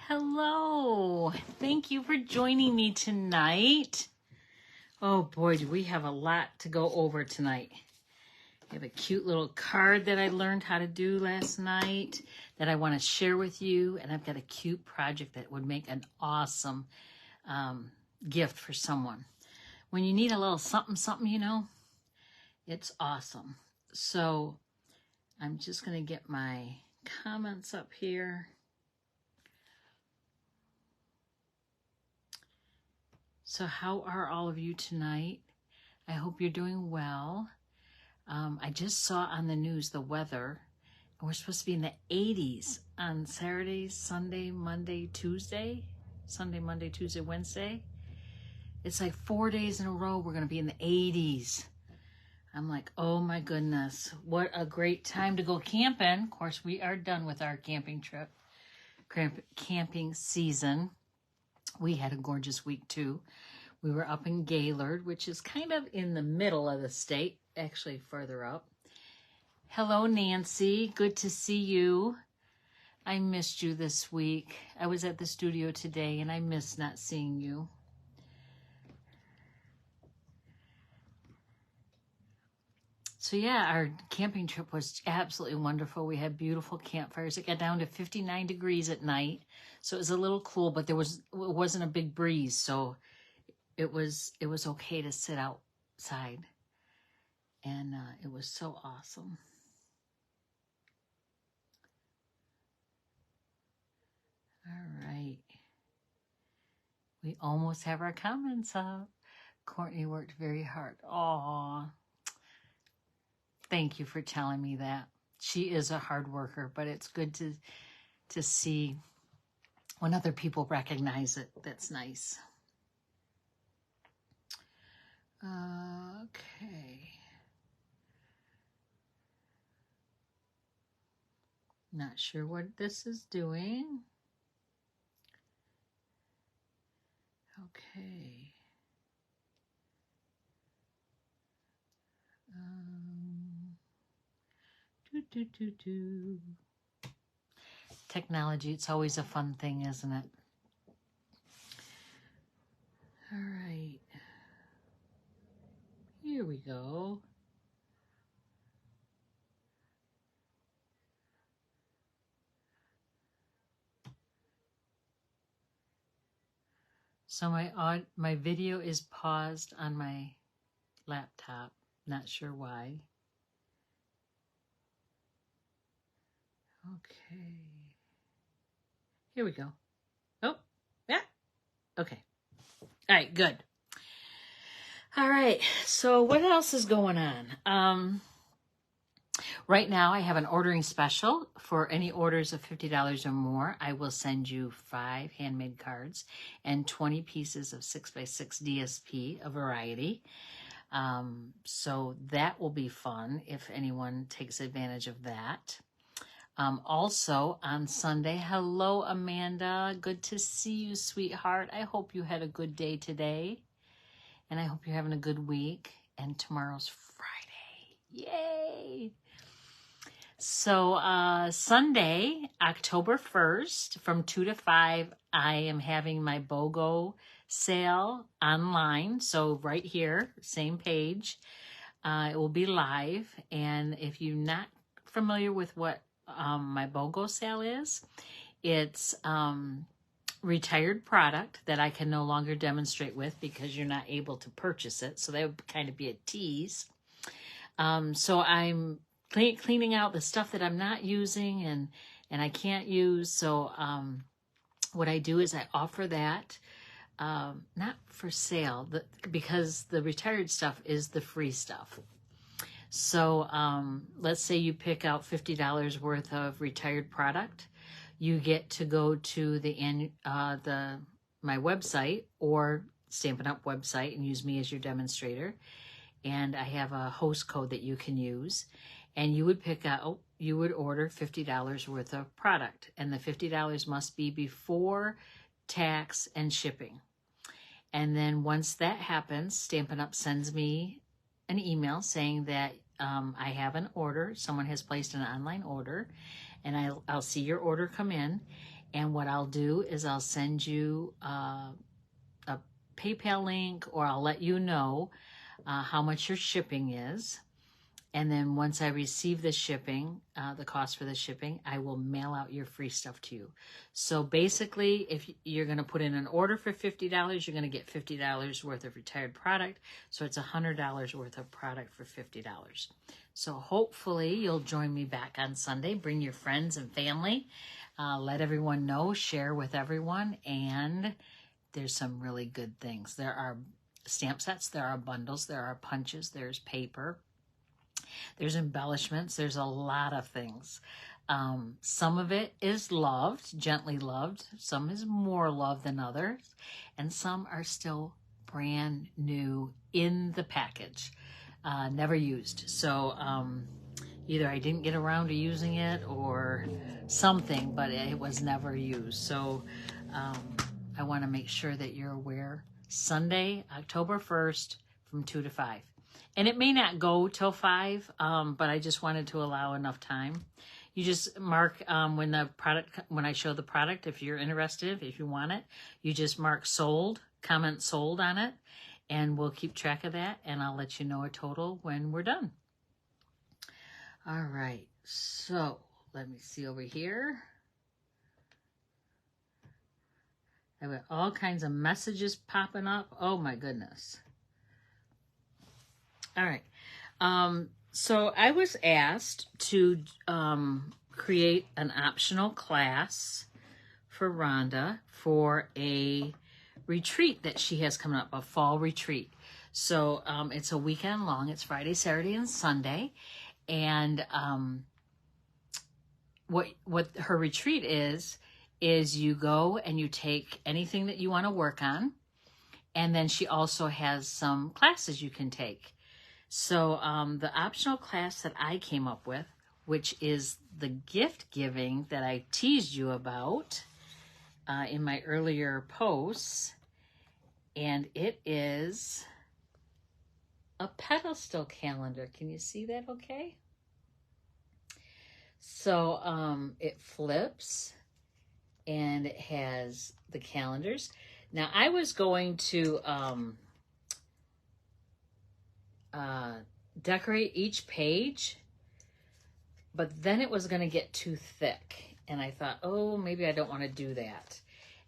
Hello. Thank you for joining me tonight. Oh boy, do we have a lot to go over tonight. I have a cute little card that I learned how to do last night that I want to share with you. And I've got a cute project that would make an awesome gift for someone. When you need a little something, you know, it's awesome. So I'm just going to get my comments up here. So how are all of you tonight? I hope you're doing well. I just saw on the news the weather, and we're supposed to be in the 80s on Saturday, Sunday, Monday, Tuesday. Sunday, Monday, Tuesday, Wednesday. It's like 4 days in a row we're going to be in the 80s. I'm like, oh my goodness, what a great time to go camping. Of course, we are done with our camping trip, camping season. We had a gorgeous week too. We were up in Gaylord, which is kind of in the middle of the state, actually further up. Hello, Nancy. Good to see you. I missed you this week. I was at the studio today and I missed not seeing you. So yeah, our camping trip was absolutely wonderful. We had beautiful campfires. It got down to 59 degrees at night. So it was a little cool, but it wasn't a big breeze. So it was okay to sit outside. And it was so awesome. All right. We almost have our comments up. Courtney worked very hard. Aw. Thank you for telling me that. She is a hard worker, but it's good to see when other people recognize it. That's nice. Okay. Not sure what this is doing. Okay. Technology, it's always a fun thing, isn't it? All right. Here we go. So my video is paused on my laptop. Not sure why. Okay. Here we go. Oh, yeah. Okay. All right, good. All right. So what else is going on? Right now I have an ordering special. For any orders of $50 or more, I will send you 5 handmade cards and 20 pieces of 6x6 DSP, a variety. So that will be fun if anyone takes advantage of that. Also on Sunday, hello, Amanda. Good to see you, sweetheart. I hope you had a good day today. And I hope you're having a good week. And tomorrow's Friday. Yay! So Sunday, October 1st, from 2 to 5, I am having my BOGO sale online. So right here, same page. It will be live. And if you're not familiar with what my BOGO sale is, it's retired product that I can no longer demonstrate with because you're not able to purchase it. So that would kind of be a tease. So I'm cleaning out the stuff that I'm not using and I can't use. So what I do is I offer that, not for sale, because the retired stuff is the free stuff. So let's say you pick out $50 worth of retired product. You get to go to my website or Stampin' Up website and use me as your demonstrator. And I have a host code that you can use. And you would you would order $50 worth of product. And the $50 must be before tax and shipping. And then once that happens, Stampin' Up sends me an email saying that I have an order. Someone has placed an online order. And I'll see your order come in. And what I'll do is I'll send you a PayPal link, or I'll let you know how much your shipping is. And then once I receive the shipping, the cost for the shipping, I will mail out your free stuff to you. So basically, if you're going to put in an order for $50, you're going to get $50 worth of retired product. So it's $100 worth of product for $50. So hopefully you'll join me back on Sunday. Bring your friends and family. Let everyone know. Share with everyone. And there's some really good things. There are stamp sets. There are bundles. There are punches. There's paper. There's embellishments. There's a lot of things. Some of it is loved, gently loved. Some is more loved than others. And some are still brand new in the package, never used. So either I didn't get around to using it or something, but it was never used. So I want to make sure that you're aware. Sunday, October 1st from 2 to 5. And it may not go till 5, but I just wanted to allow enough time. You just mark when I show the product, if you're interested, if you want it, you just mark sold, comment sold on it, and we'll keep track of that, and I'll let you know a total when we're done. All right, so let me see over here. I've got all kinds of messages popping up. Oh my goodness. All right. So I was asked to create an optional class for Rhonda for a retreat that she has coming up, a fall retreat. So it's a weekend long. It's Friday, Saturday, and Sunday. And what her retreat is you go and you take anything that you want to work on. And then she also has some classes you can take. So the optional class that I came up with, which is the gift giving that I teased you about in my earlier posts, and it is a pedestal calendar. Can you see that okay? So it flips, and it has the calendars. Now, I was going to decorate each page, but then it was going to get too thick. And I thought, oh, maybe I don't want to do that.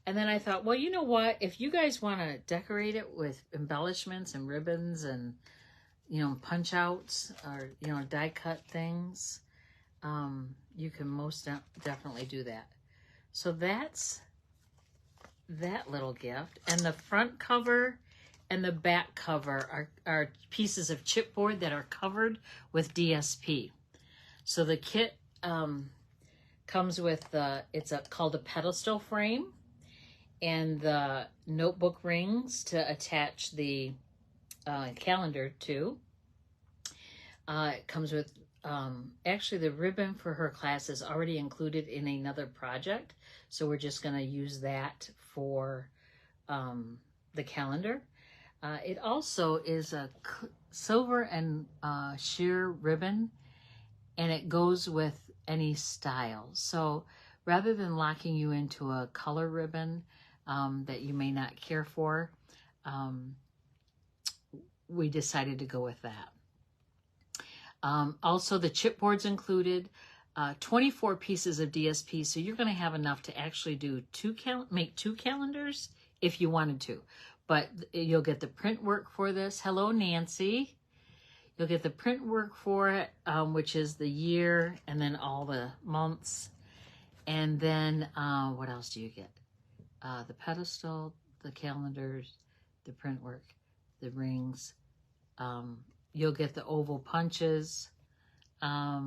And then I thought, well, you know what? If you guys want to decorate it with embellishments and ribbons and, punch outs or, die cut things, you can most definitely do that. So that's that little gift. And the front cover and the back cover are pieces of chipboard that are covered with DSP. So the kit comes with it's called a pedestal frame, and the notebook rings to attach the calendar to. It comes with actually the ribbon for her class is already included in another project, so we're just going to use that for the calendar. It also is a silver and sheer ribbon, and it goes with any style. So rather than locking you into a color ribbon that you may not care for, we decided to go with that. Also, the chipboard's included, 24 pieces of DSP, so you're going to have enough to actually do make two calendars if you wanted to. But you'll get the print work for this. Hello, Nancy. You'll get the print work for it, which is the year and then all the months. And then what else do you get? The pedestal, the calendars, the print work, the rings. You'll get the oval punches. I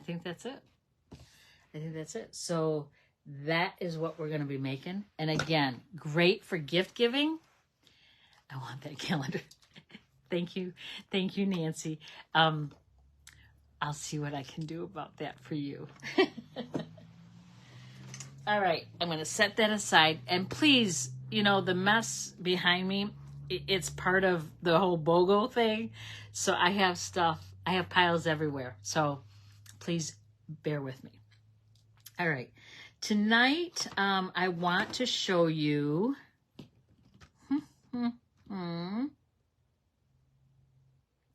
think that's it. So that is what we're going to be making. And again, great for gift giving. I want that calendar. Thank you, Nancy. I'll see what I can do about that for you. All right, I'm going to set that aside. And please, the mess behind me, it's part of the whole BOGO thing. So I have piles everywhere. So please bear with me. All right. Tonight, I want to show you...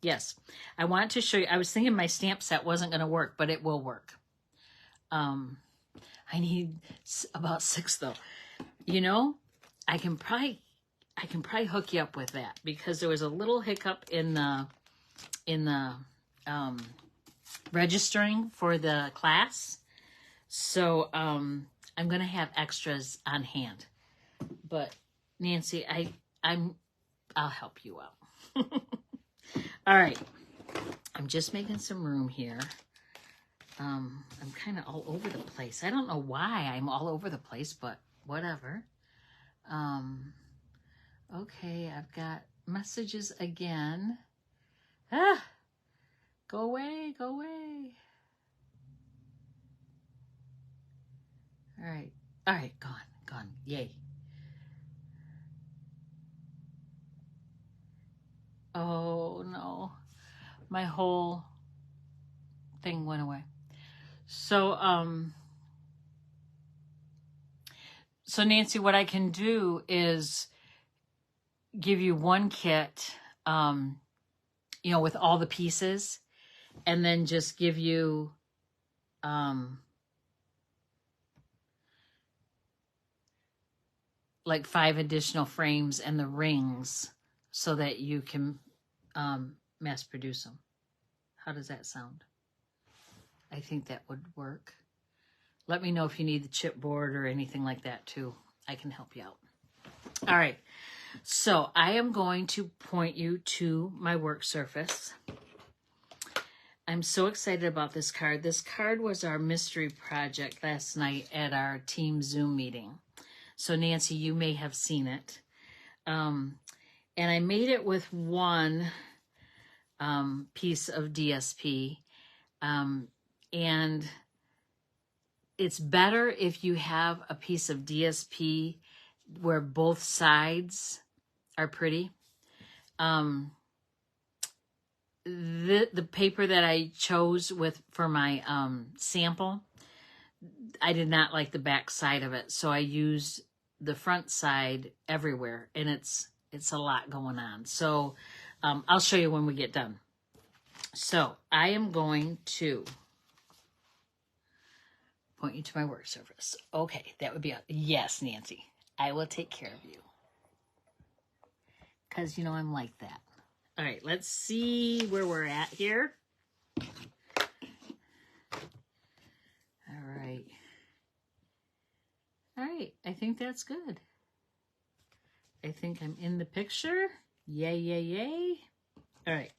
Yes, I want to show you... I was thinking my stamp set wasn't going to work, but it will work. I need about 6, though. You know, I can probably hook you up with that, because there was a little hiccup in the registering for the class. So I'm gonna have extras on hand. But Nancy, I'll help you out. All right. I'm just making some room here. I'm kind of all over the place. I don't know why I'm all over the place, but whatever. Okay, I've got messages again. Go away, go away. All right, gone, yay. Oh no, my whole thing went away. So Nancy, what I can do is give you one kit, you know, with all the pieces, and then just give you, like 5 additional frames and the rings so that you can mass produce them. How does that sound? I think that would work. Let me know if you need the chipboard or anything like that too. I can help you out. All right. So I am going to point you to my work surface. I'm so excited about this card. This card was our mystery project last night at our team Zoom meeting. So Nancy, you may have seen it. And I made it with one piece of DSP. And it's better if you have a piece of DSP where both sides are pretty. The paper that I chose for my sample, I did not like the back side of it, so I used the front side everywhere, and it's a lot going on. So I'll show you when we get done. So I am going to point you to my work surface. Okay, that would be yes, Nancy. I will take care of you. Because, you know, I'm like that. All right, let's see where we're at here. All right. All right, I think that's good. I think I'm in the picture. Yay, yay, yay. All right.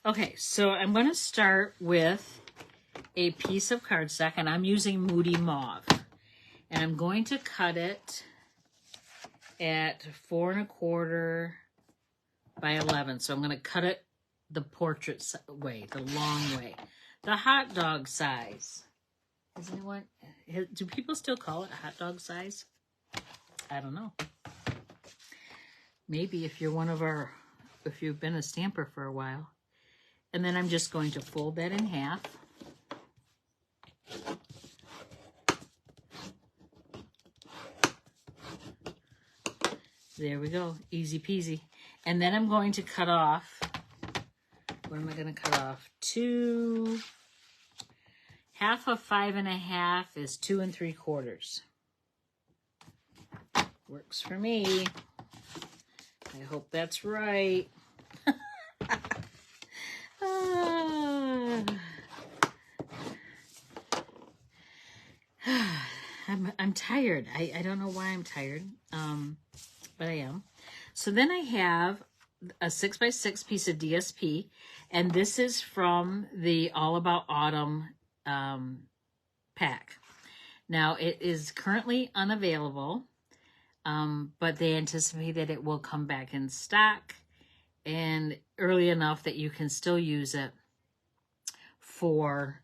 Okay, so I'm going to start with a piece of cardstock, and I'm using Moody Mauve. And I'm going to cut it at 4 1/4 by 11. So I'm going to cut it the portrait way, the long way, the hot dog size. Is anyone, do people still call it hot dog size? I don't know. Maybe if you're if you've been a stamper for a while. And then I'm just going to fold that in half. There we go, easy peasy. And then I'm going to cut off, what am I going to cut off? 2, half of 5 1/2 is 2 3/4. Works for me. I hope that's right. I'm tired. I don't know why I'm tired. But I am. So then I have a 6 by 6 piece of DSP, and this is from the All About Autumn pack. Now it is currently unavailable, but they anticipate that it will come back in stock and early enough that you can still use it for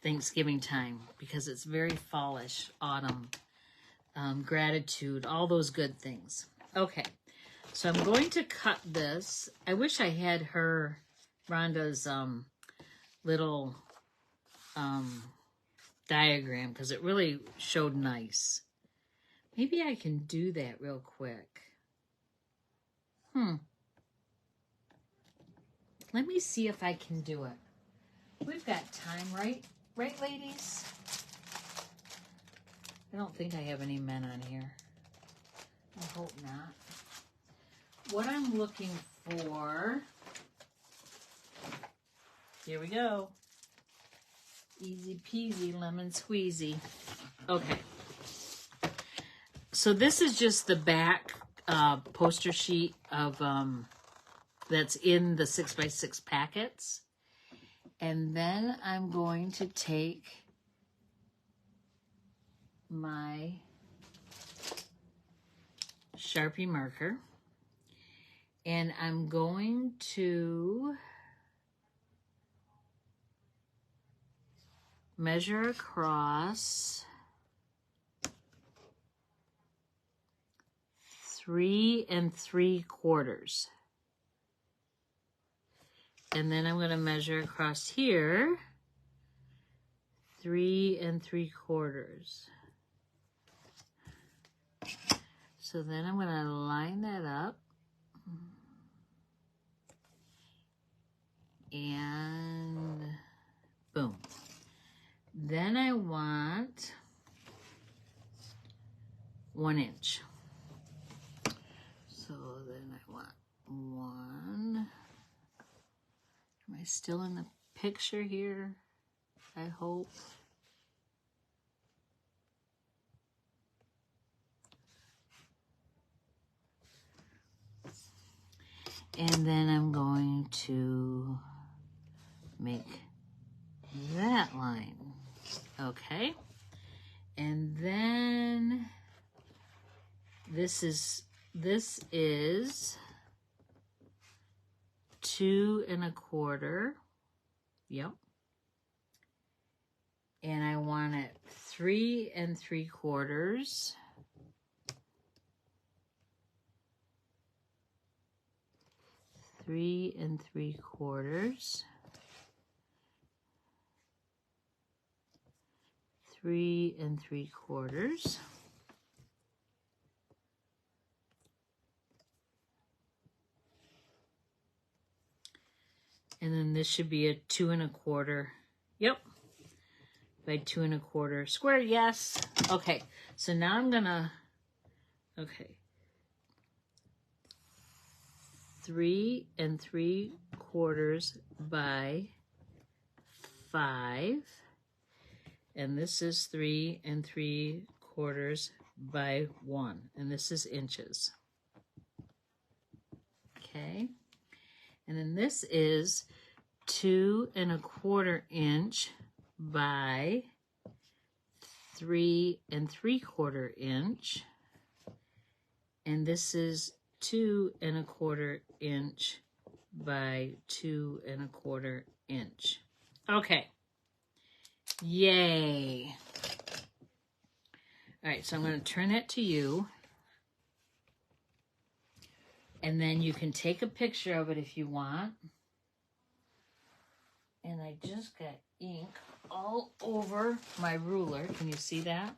Thanksgiving time, because it's very fallish, autumn. Gratitude, all those good things. Okay, so I'm going to cut this. I wish I had Rhonda's little diagram because it really showed nice. Maybe I can do that real quick. Let me see if I can do it. We've got time, right? Right, ladies? I don't think I have any men on here. I hope not. What I'm looking for, here we go. Easy peasy, lemon squeezy. Okay. So this is just the back poster sheet of that's in the 6x6 packets. And then I'm going to take my Sharpie marker and I'm going to measure across 3 3/4. And then I'm going to measure across here 3 3/4. So then I'm going to line that up. And boom. Then I want 1 inch. So then I want 1. Am I still in the picture here? I hope. And then I'm going to make that line. Okay. And then this is 2 1/4. Yep. And I want it 3 3/4. Three and 3/4. 3 3/4. And then this should be a 2 1/4. Yep. By 2 1/4 square. Yes. Okay. So now I'm gonna, okay. 3 3/4 by 5. And this is 3 3/4 by 1. And this is inches. Okay. And then this is 2 1/4 inch by 3 3/4 inch. And this is 2 1/4 inch by 2 1/4 inch. Okay. Yay. All right, so I'm going to turn it to you. And then you can take a picture of it if you want. And I just got ink all over my ruler. Can you see that?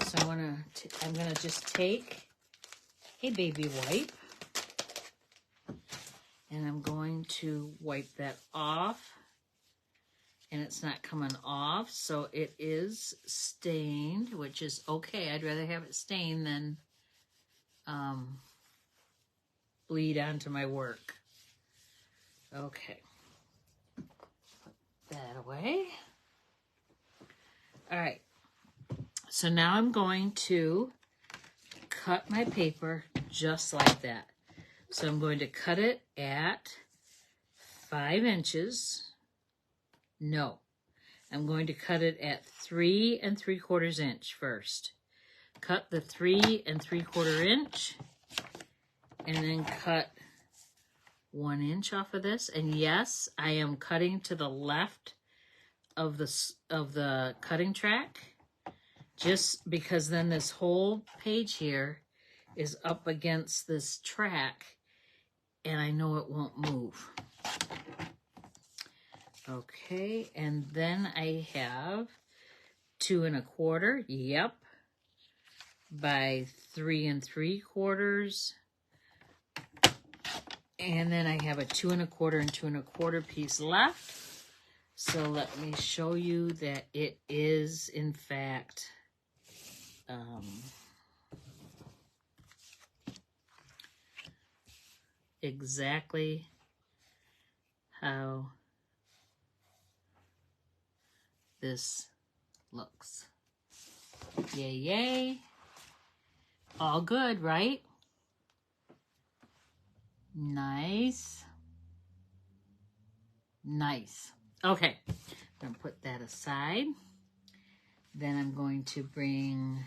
So I'm going to just take a baby wipe. And I'm going to wipe that off. And it's not coming off, so it is stained, which is okay. I'd rather have it stained than bleed onto my work. Okay. Put that away. All right. So now I'm going to cut my paper just like that. So I'm going to cut it at 5 inches. No, I'm going to cut it at 3 3/4 inch first. Cut the 3 3/4 inch and then cut 1 inch off of this. And yes, I am cutting to the left of the cutting track, just because then this whole page here is up against this track and I know it won't move. Okay, and then I have 2 1/4, yep, by 3 3/4. And then I have a 2 1/4 and 2 1/4 piece left. So let me show you that it is, in fact, exactly how this looks. Yay, yay. All good, right? Nice. Nice. Okay, I'm going to put that aside. Then I'm going to bring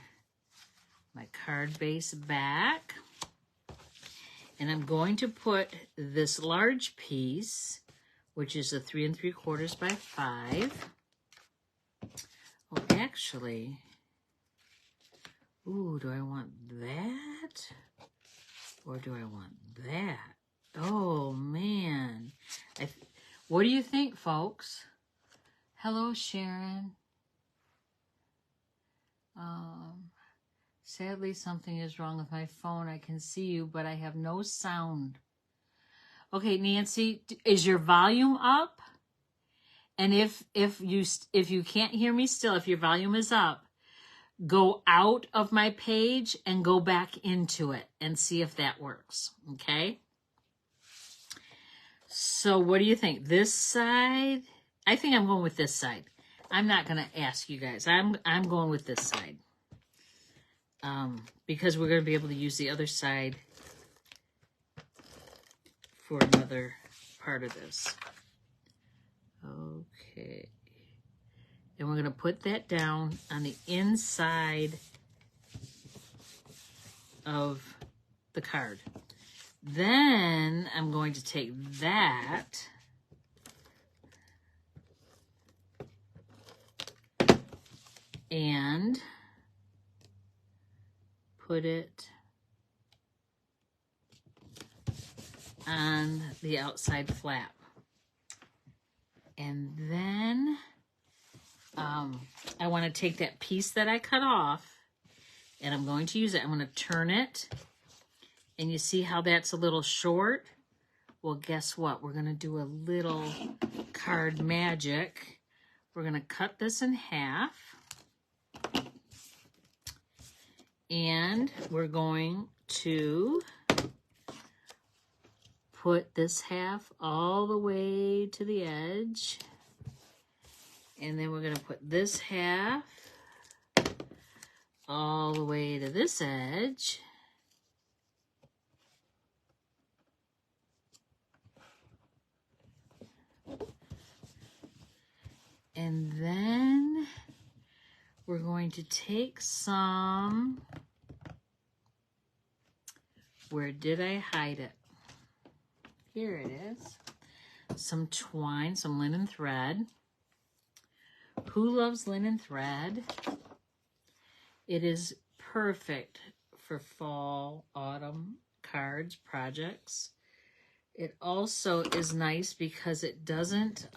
my card base back. And I'm going to put this large piece, which is a 3 3/4 by 5. Oh, actually, ooh, do I want that? Or do I want that? Oh, man. What do you think, folks? Hello, Sharon. Sadly, something is wrong with my phone. I can see you, but I have no sound. Okay, Nancy, is your volume up? And if you can't hear me still, if your volume is up, go out of my page and go back into it and see if that works. Okay? So what do you think? This side? I think I'm going with this side. I'm not going to ask you guys. I'm going with this side. Because we're going to be able to use the other side for another part of this. Okay. And we're going to put that down on the inside of the card. Then I'm going to take that and put it on the outside flap. And then I want to take that piece that I cut off and I'm going to use it. I'm going to turn it. And you see how that's a little short? Well, guess what? We're going to do a little card magic. We're going to cut this in half. And we're going to put this half all the way to the edge. And then we're going to put this half all the way to this edge. And then we're going to take some, where did I hide it? Here it is. Some twine, some linen thread. Who loves linen thread? It is perfect for fall, autumn cards, projects. It also is nice because it doesn't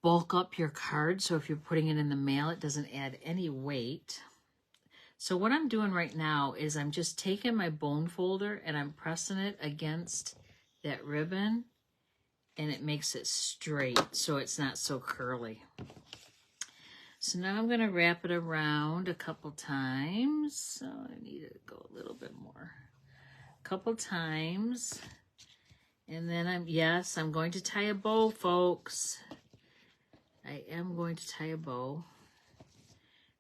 bulk up your card. So if you're putting it in the mail, it doesn't add any weight. So what I'm doing right now is I'm just taking my bone folder and I'm pressing it against that ribbon and it makes it straight so it's not so curly. So now I'm going to wrap it around a couple times. So I need to go a little bit more. A couple times. And then I'm going to tie a bow, folks. I am going to tie a bow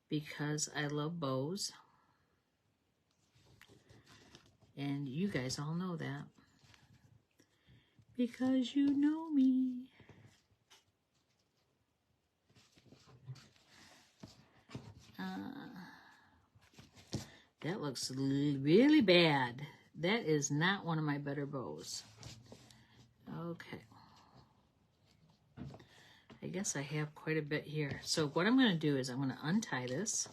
because I love bows. And you guys all know that. Because you know me. That looks really bad. That is not one of my better bows. Okay. I guess I have quite a bit here. So what I'm going to do is I'm going to untie this.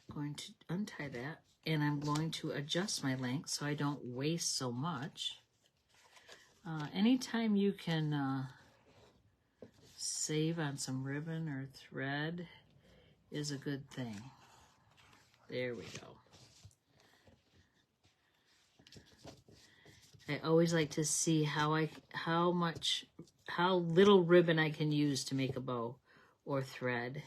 I'm going to untie that. And I'm going to adjust my length so I don't waste so much. Anytime you can save on some ribbon or thread is a good thing. There we go. I always like to see how little ribbon I can use to make a bow or thread.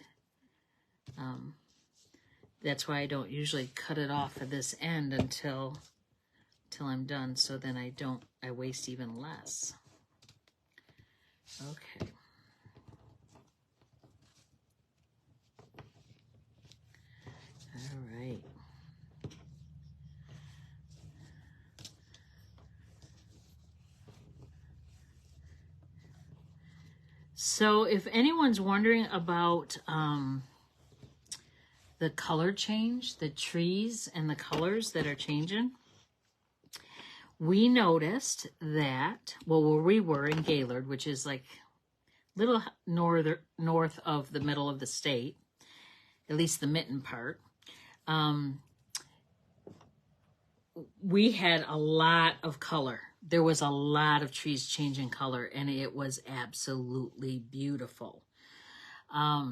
That's why I don't usually cut it off at this end until I'm done, so then I waste even less. Okay. All right. So if anyone's wondering about the color change, the trees and the colors that are changing, we noticed that, well, where we were in Gaylord, which is like a little north of the middle of the state, at least the mitten part, we had a lot of color. There was a lot of trees changing color, and it was absolutely beautiful. I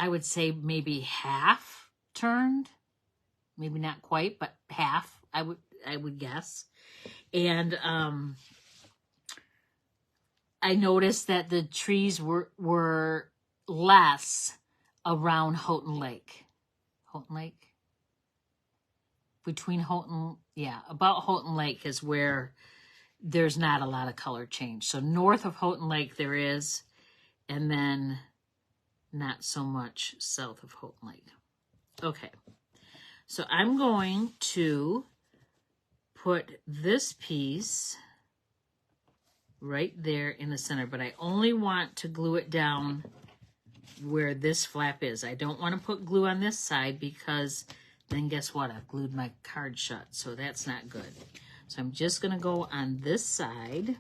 would say maybe half turned, maybe not quite, but half, I would guess. And I noticed that the trees were less around Houghton Lake. Houghton Lake? Between Houghton, yeah, about Houghton Lake is where there's not a lot of color change. So north of Houghton Lake there is, and then not so much south of Houghton Lake. Okay, so I'm going to put this piece right there in the center, but I only want to glue it down where this flap is. I don't want to put glue on this side because then guess what? I've glued my card shut, so that's not good. So I'm just going to go on this side.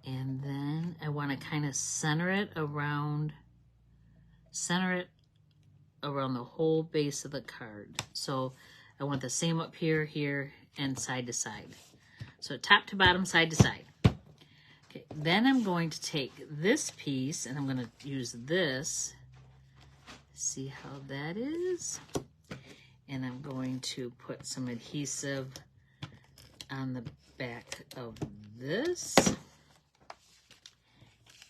And then I want to kind of center it around the whole base of the card. So I want the same up here, here, and side to side. So top to bottom, side to side. Okay, then I'm going to take this piece and I'm going to use this. See how that is? And I'm going to put some adhesive on the back of this.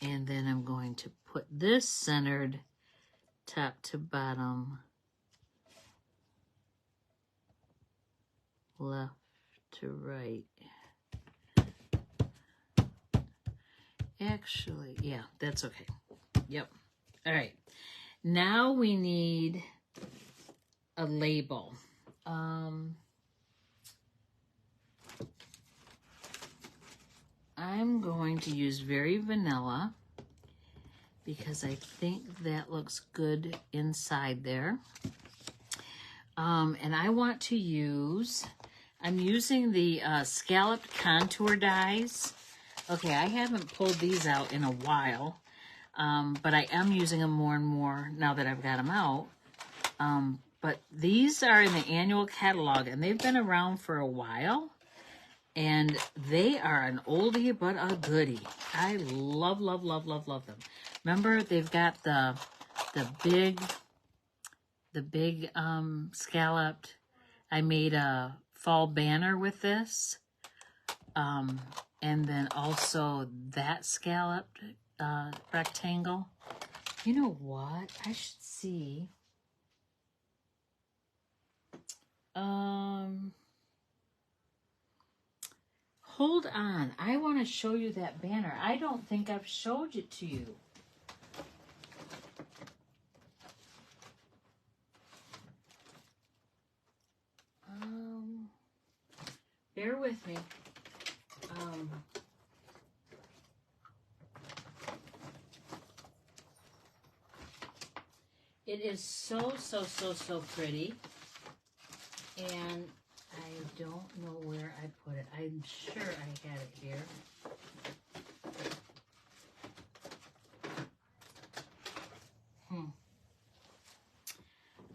And then I'm going to put this centered top to bottom, left to right. Actually, yeah, that's okay. Yep. All right. Now we need a label. I'm going to use Very Vanilla because I think that looks good inside there. And I want to use, I'm using the scalloped contour dies. Okay, I haven't pulled these out in a while, but I am using them more and more now that I've got them out. But these are in the annual catalog, and they've been around for a while. And they are an oldie but a goodie. I love, love, love, love, love them. Remember, they've got the big scalloped. I made a fall banner with this. And then also that scalloped rectangle. You know what? I should see. Hold on. I want to show you that banner. I don't think I've showed it to you. Bear with me. It is so, so, so, so pretty. And I don't know where I put it. I'm sure I had it here.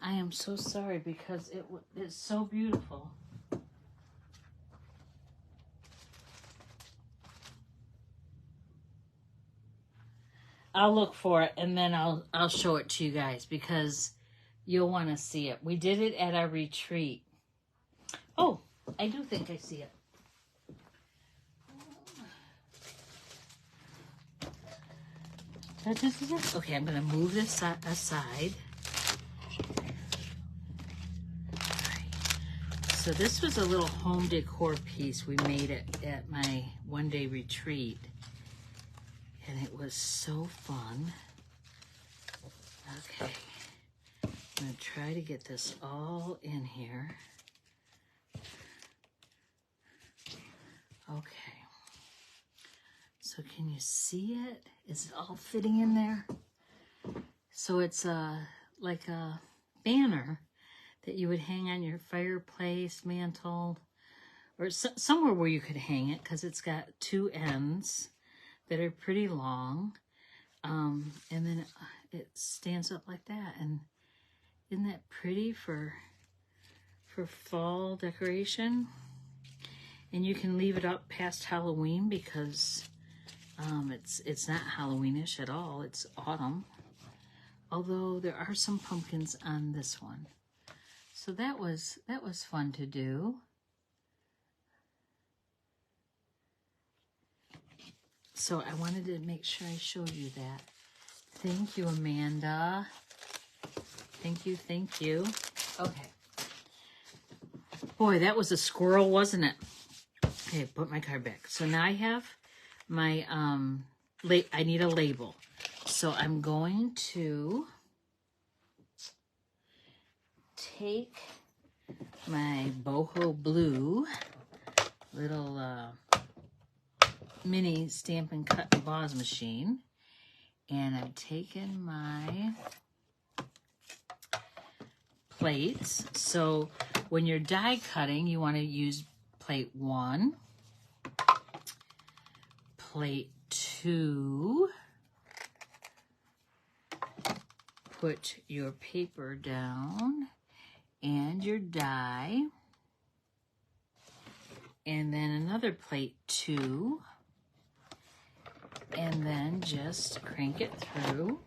I am so sorry because it's so beautiful. I'll look for it and then I'll show it to you guys because you'll want to see it. We did it at our retreat. Oh, I do think I see it. Okay, I'm going to move this aside. So this was a little home decor piece. We made it at my one-day retreat. And it was so fun. Okay. I'm going to try to get this all in here. Okay. So can you see it? Is it all fitting in there? So it's like a banner that you would hang on your fireplace mantle or somewhere where you could hang it because it's got two ends that are pretty long. And then it stands up like that. And isn't that pretty for fall decoration? And you can leave it up past Halloween because it's not Halloweenish at all. It's autumn. Although there are some pumpkins on this one. So that was fun to do. So I wanted to make sure I showed you that. Thank you, Amanda. Thank you, thank you. Okay. Boy, that was a squirrel, wasn't it? Okay, put my card back. So now I have my, I need a label. So I'm going to take my boho blue little mini stamp and cut emboss machine, and I'm taking my plates. So when you're die cutting, you want to use plate 1, plate 2, put your paper down and your die, and then another plate 2, and then just crank it through.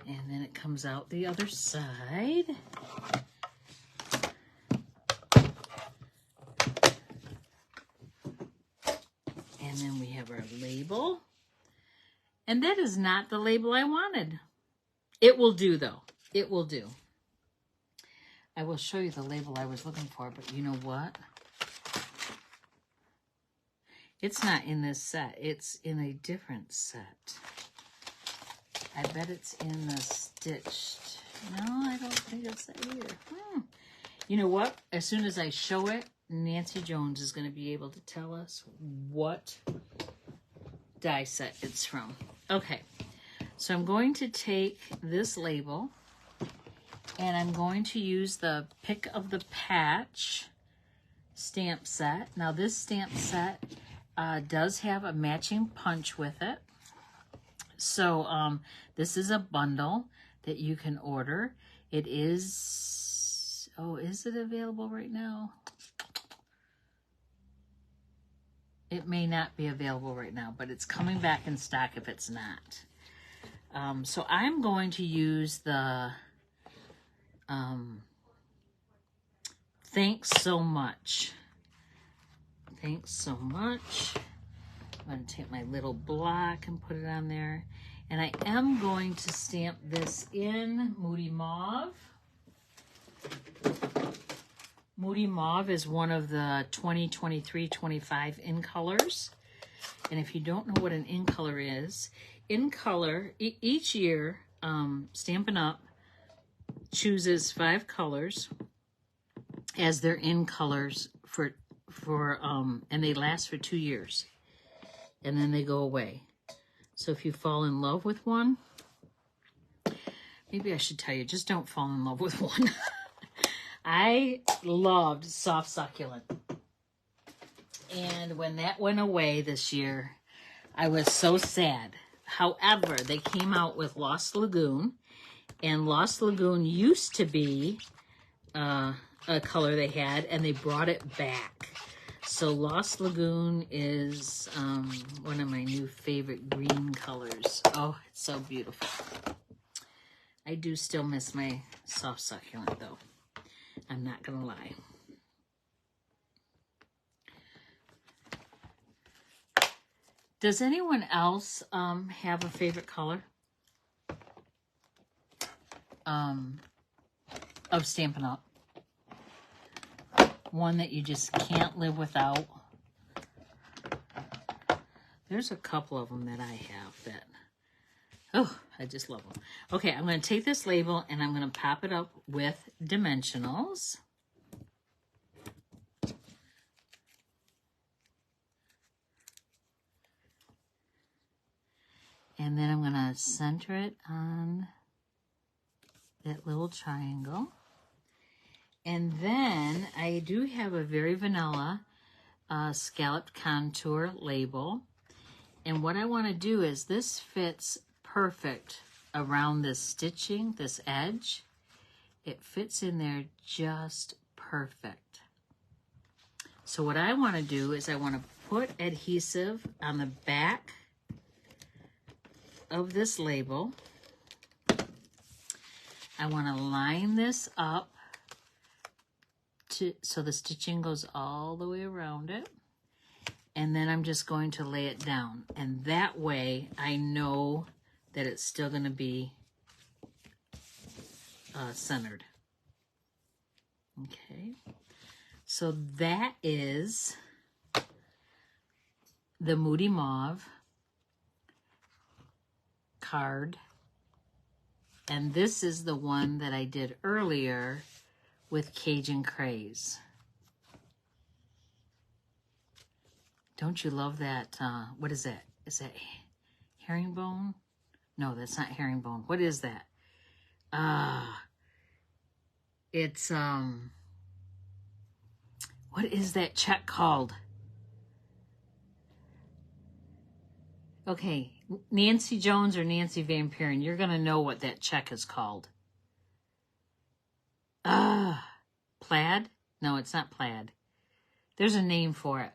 And then it comes out the other side. And then we have our label. And that is not the label I wanted. It will do though. It will do. I will show you the label I was looking for, but you know what? It's not in this set. It's in a different set. I bet it's in the stitched. No, I don't think it's that either. You know what? As soon as I show it, Nancy Jones is going to be able to tell us what die set it's from. Okay, so I'm going to take this label and I'm going to use the Pick of the Patch stamp set. Now this stamp set does have a matching punch with it. So this is a bundle that you can order. It is, oh, is it available right now? It may not be available right now, but it's coming back in stock if it's not. So I'm going to use the Thanks So Much. Thanks so much. I'm going to take my little block and put it on there. And I am going to stamp this in Moody Mauve. Moody Mauve is one of the 2023-25 in colors. And if you don't know what an in color is, in color, each year, Stampin' Up! Chooses 5 colors as their in colors and they last for 2 years. And then they go away. So if you fall in love with one, maybe I should tell you, just don't fall in love with one. I loved Soft Succulent. And when that went away this year, I was so sad. However, they came out with Lost Lagoon, and Lost Lagoon used to be a color they had, and they brought it back. So Lost Lagoon is one of my new favorite green colors. Oh, it's so beautiful. I do still miss my soft succulent, though. I'm not going to lie. Does anyone else have a favorite color of Stampin' Up? One that you just can't live without? There's a couple of them that I have that, oh, I just love them. Okay, I'm going to take this label and I'm going to pop it up with dimensionals. And then I'm going to center it on that little triangle. And then I do have a very vanilla scalloped contour label. And what I want to do is this fits perfect around this stitching, this edge. It fits in there just perfect. So what I want to do is I want to put adhesive on the back of this label. I want to line this up so the stitching goes all the way around it. And then I'm just going to lay it down. And that way I know that it's still going to be centered. Okay. So that is the Moody Mauve card. And this is the one that I did earlier with Cajun Craze. Don't you love that? What is that? Is that herringbone? No, that's not herringbone. What is that? It's, what is that check called? Okay, Nancy Jones or Nancy Van Buren, you're going to know what that check is called. Plaid? No, it's not plaid. There's a name for it,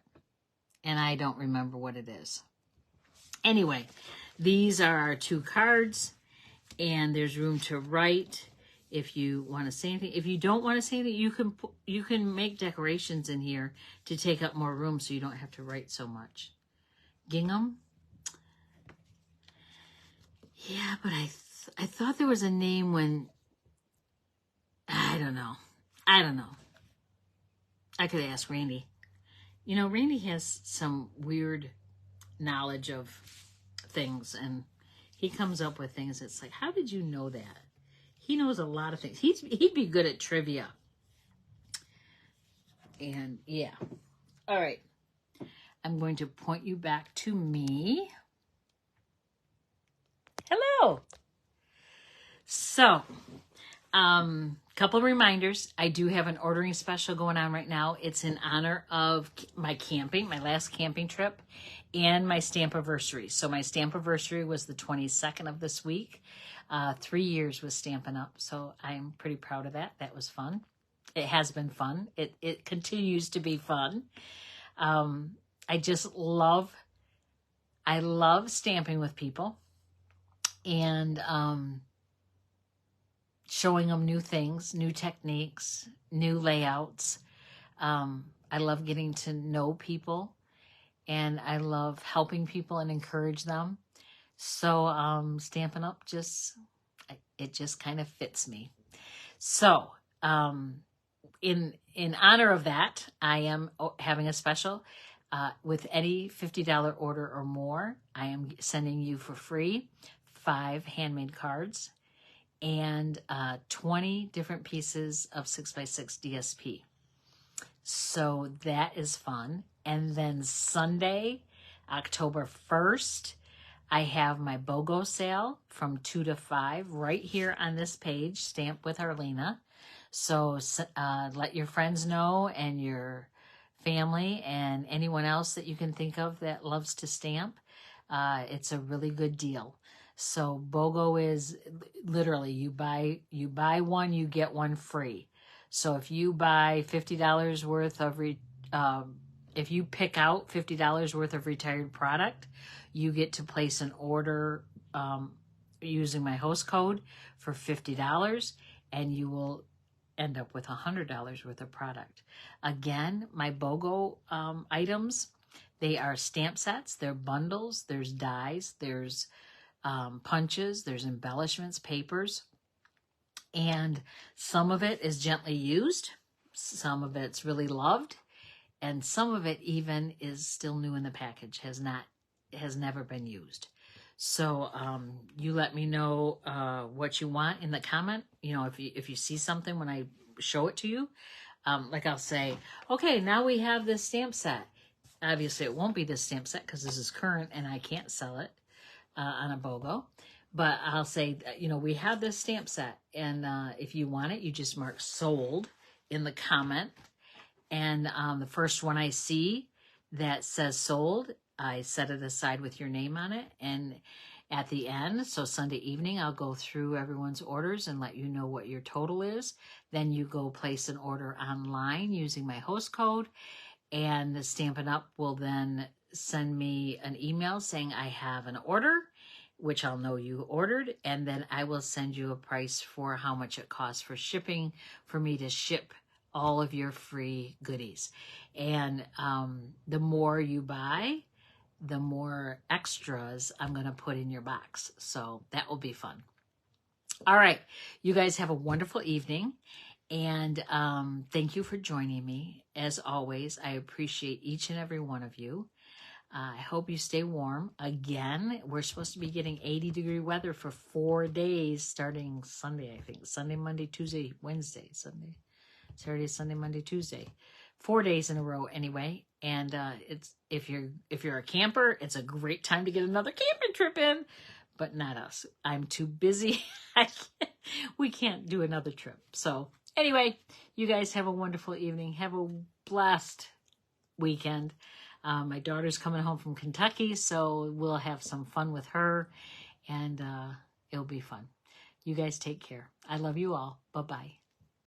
and I don't remember what it is. Anyway, these are our two cards, and there's room to write if you want to say anything. If you don't want to say anything, you can make decorations in here to take up more room so you don't have to write so much. Gingham? Yeah, but I thought there was a name when, I don't know. I could ask Randy. You know, Randy has some weird knowledge of things, and he comes up with things. It's like, how did you know that? He knows a lot of things. He'd be good at trivia. And yeah. All right. I'm going to point you back to me. Hello. So, couple reminders. I do have an ordering special going on right now. It's in honor of my camping, my last camping trip, and my Stampiversary. So my Stampiversary was the 22nd of this week. 3 years with Stampin' Up. So I'm pretty proud of that. That was fun. It has been fun. It continues to be fun. I love stamping with people and showing them new things, new techniques, new layouts. I love getting to know people, and I love helping people and encourage them. So Stampin' Up it just kind of fits me. So in honor of that, I am having a special. With any $50 order or more, I am sending you for free 5 handmade cards and 20 different pieces of 6x6 DSP. So that is fun. And then Sunday, October 1st, I have my BOGO sale from 2 to 5 right here on this page, Stamp with Arlena. So let your friends know, and your family and anyone else that you can think of that loves to stamp. It's a really good deal. So BOGO is literally you buy one, you get one free. So if you buy $50 worth of if you pick out $50 worth of retired product, you get to place an order using my host code for $50, and you will end up with $100 worth of product. Again, my BOGO items, they are stamp sets, they're bundles, there's dies, there's punches, there's embellishments, papers, and some of it is gently used, some of it's really loved, and some of it even is still new in the package, has never been used. So you let me know what you want in the comment. You know, if you see something when I show it to you, like I'll say, okay, now we have this stamp set. Obviously, it won't be this stamp set because this is current and I can't sell it on a BOGO. But I'll say, you know, we have this stamp set, and if you want it, you just mark sold in the comment. And the first one I see that says sold, I set it aside with your name on it. And at the end, so Sunday evening, I'll go through everyone's orders and let you know what your total is. Then you go place an order online using my host code, and the Stampin' Up! Will then send me an email saying I have an order, which I'll know you ordered, and then I will send you a price for how much it costs for shipping for me to ship all of your free goodies. And the more you buy, the more extras I'm going to put in your box. So that will be fun. All right. You guys have a wonderful evening. And thank you for joining me. As always, I appreciate each and every one of you. I hope you stay warm. Again, we're supposed to be getting 80-degree weather for 4 days starting Sunday, I think. Sunday, Monday, Tuesday, Wednesday, Sunday, Saturday, Sunday, Monday, Tuesday. 4 days in a row anyway. And it's if you're a camper, it's a great time to get another camping trip in, but not us. I'm too busy. We can't do another trip. So anyway, you guys have a wonderful evening. Have a blessed weekend. My daughter's coming home from Kentucky, so we'll have some fun with her, and it'll be fun. You guys take care. I love you all. Bye-bye.